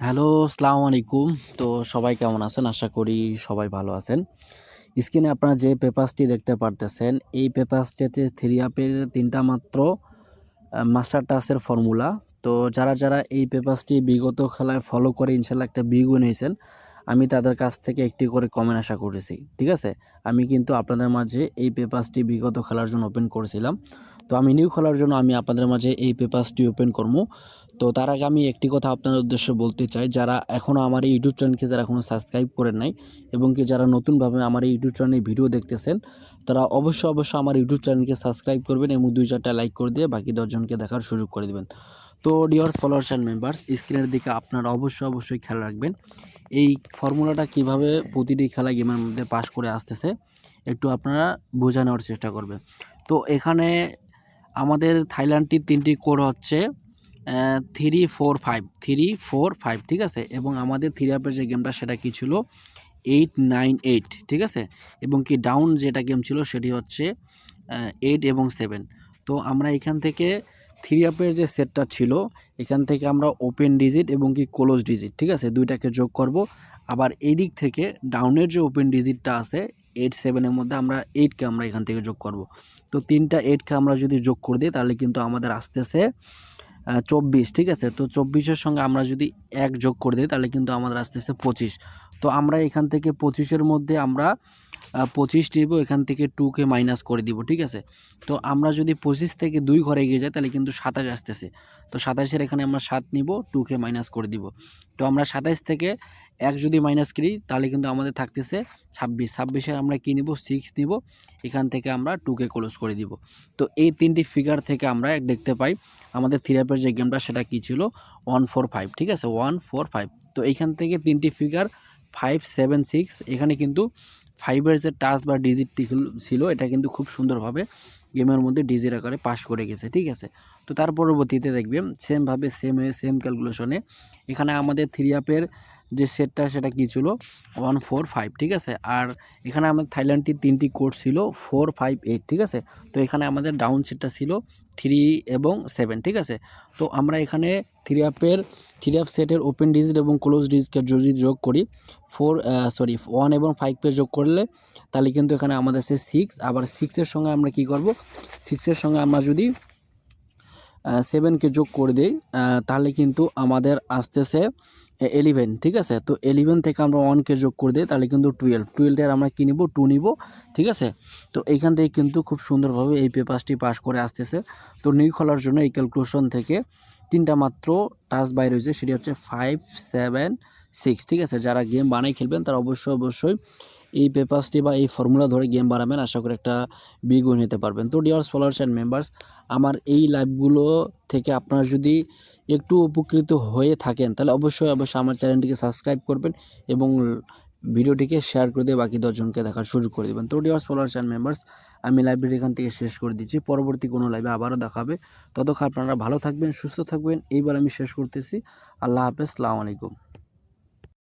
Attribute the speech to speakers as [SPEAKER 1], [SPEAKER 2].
[SPEAKER 1] Hello, আসসালামু আলাইকুম। তো সবাই কেমন আছেন? আশা করি সবাই ভালো আছেন। স্ক্রিনে আপনারা যে পেপারসটি দেখতে পারতেছেন, এই পেপারসটিতে 3 অ্যাপের ৩ টা মাত্র মাস্টার টাচের ফর্মুলা। তো যারা এই পেপারসটি বিগত খেলায় ফলো করে ইনশাআল্লাহ একটা বিগ উইন হয়েছেন, আমি তাদের কাছ থেকে একটি করে কমেন্ট আশা করেছি। ঠিক আছে? আমি কিন্তু আপনাদের মাঝে এই পেপারসটি বিগত খেলার জন্য ওপেন করেছিলাম। তো আমি নিউ খেলার জন্য আমি আপনাদের মাঝে এই পেপারসটি ওপেন করবো। তো তার আগে আমি একটি কথা আপনাদের উদ্দেশ্যে বলতে চাই, যারা এখনও আমার এই ইউটিউব চ্যানেলকে যারা এখনও সাবস্ক্রাইব করেন নাই এবং কি যারা নতুনভাবে আমার এই ইউটিউব চ্যানেলে ভিডিও দেখতেছেন, তারা অবশ্যই আমার ইউটিউব চ্যানেলকে সাবস্ক্রাইব করবেন এবং 2-4টা লাইক করে দিয়ে বাকি 10 জনকে দেখার সুযোগ করে দেবেন। তো ডিয়ার ফলোয়ার্স অ্যান্ড মেম্বার্স, স্ক্রিনের দিকে আপনারা অবশ্যই খেয়াল রাখবেন। এই ফর্মুলাটা কিভাবে প্রতিটি খেলা গেমের মধ্যে পাস করে আসতেছে একটু আপনারা বোঝা নেওয়ার চেষ্টা করবেন। তো এখানে আমাদের থাইল্যান্ডটির 3টি কোড হচ্ছে 3-4-5 ঠিক আছে, এবং আমাদের 3 অ্যাপের যে গেমটা সেটা কি ছিল 8-9-8 ঠিক আছে, এবং কি ডাউন যেটা গেম ছিল সেটি হচ্ছে 8 এবং 7। তো আমরা এখান থেকে 3 অ্যাপের যে সেটটা ছিল এখান থেকে আমরা ওপেন ডিজিট এবং কি ক্লোজ ডিজিট ঠিক আছে দুইটাকে যোগ করব। আবার এই দিক থেকে ডাউনের যে ওপেন ডিজিটটা আছে 8-7-এর মধ্যে আমরা 8কে আমরা এখান থেকে যোগ করব। তো 3টা 8কে আমরা যদি যোগ করে দিই তাহলে কিন্তু আমাদের আসতেছে 24 ঠিক আছে। তো 24-এর সঙ্গে আমরা যদি 1 যোগ করে দিই তাহলে কিন্তু আমাদের আসতেছে 25। তো আমরা এখান থেকে 25-এর মধ্যে আমরা 25 নিব, এখান থেকে 2কে মাইনাস করে দিব ঠিক আছে। তো আমরা যদি 25 থেকে 2 ঘরে এগিয়ে যাই তাহলে কিন্তু 27 আসতেছে। তো 27-এর এখানে আমরা 7 নিব, 2কে মাইনাস করে দিব। তো আমরা 27 থেকে 1 যদি মাইনাস করি তাহলে কিন্তু আমাদের থাকতেছে 26। 26-এর আমরা কি নিব 6 নিব, এখান থেকে আমরা 2কে ক্লোজ করে দিব। তো এই 3টি ফিগার থেকে আমরা দেখতে পাই আমাদের 3 অ্যাপের যে গেমটা সেটা কি ছিল 1-4-5 ঠিক আছে 1-4-5। তো এইখান থেকে 3টি ফিগার 5-7-6 এখানে কিন্তু 5-এর যে টাচ বা ডিজিটটি ছিল এটা কিন্তু খুব সুন্দরভাবে গেমের মধ্যে ডিজিট আকারে পাস করে গেছে ঠিক আছে। তো তার পরবর্তীতে দেখবেন সেমভাবে সেম ক্যালকুলেশনে এখানে আমাদের 3 অ্যাপের যে সেটটা সেটা কি ছিল 1-4-5 ঠিক আছে। আর এখানে আমাদের থাইল্যান্ডটির 3টি কোড ছিল 4-5-8 ঠিক আছে। তো এখানে আমাদের ডাউন সেটটা ছিল 3 এবং 7 ঠিক আছে। তো আমরা এখানে 3 অ্যাপ সেটের ওপেন ডিজিট এবং ক্লোজ ডিজিটকে যদি যোগ করি 1 এবং 5 যোগ করলে তাহলে কিন্তু এখানে আমাদের আছে 6। আবার 6-এর সঙ্গে আমরা কি করব 6-এর সঙ্গে আমরা যদি 7কে যোগ করে দেই তাহলে কিন্তু আমাদের আসতেছে 11 ঠিক আছে। তো 11 থেকে আমরা 1কে যোগ করে দিই তাহলে কিন্তু 12-এর আমরা কি নিব 2 নিব ঠিক আছে। তো এইখান থেকে কিন্তু খুব সুন্দরভাবে এই পেপারসটি পাস করে আসতেছে। তো নিউ খোলার জন্য এই ক্যালকুলেশন থেকে 3টা মাত্র টাচ বাইরে হয়েছে, সেটি হচ্ছে 5-7-6 ঠিক আছে। যারা গেম বানাই খেলবেন তারা অবশ্যই এই পেপারসটি বা এই ফর্মুলা ধরে গেম বানাবেন, আশা করি একটা বিগ উইন হতে পারবেন। তো ডিয়ার ফলোয়ার্স অ্যান্ড মেম্বার্স, আমার এই লাইভগুলো থেকে আপনারা যদি একটু উপকৃত হয়ে থাকেন তাহলে অবশ্যই আমার চ্যানেলটিকে সাবস্ক্রাইব করবেন এবং ভিডিওটিকে শেয়ার করে দিয়ে বাকি 10 জনকে দেখার সুযোগ করে দেবেন। তো ডিয়ার ফলোয়ার্স অ্যান্ড মেম্বার্স, আমি লাইভটি এখান থেকে শেষ করে দিচ্ছি। পরবর্তী কোনো লাইভে আবারও দেখাবে। ততক্ষণ আপনারা ভালো থাকবেন, সুস্থ থাকবেন। এইবার আমি শেষ করতেছি। আল্লাহ হাফেজ, আসসালামু আলাইকুম।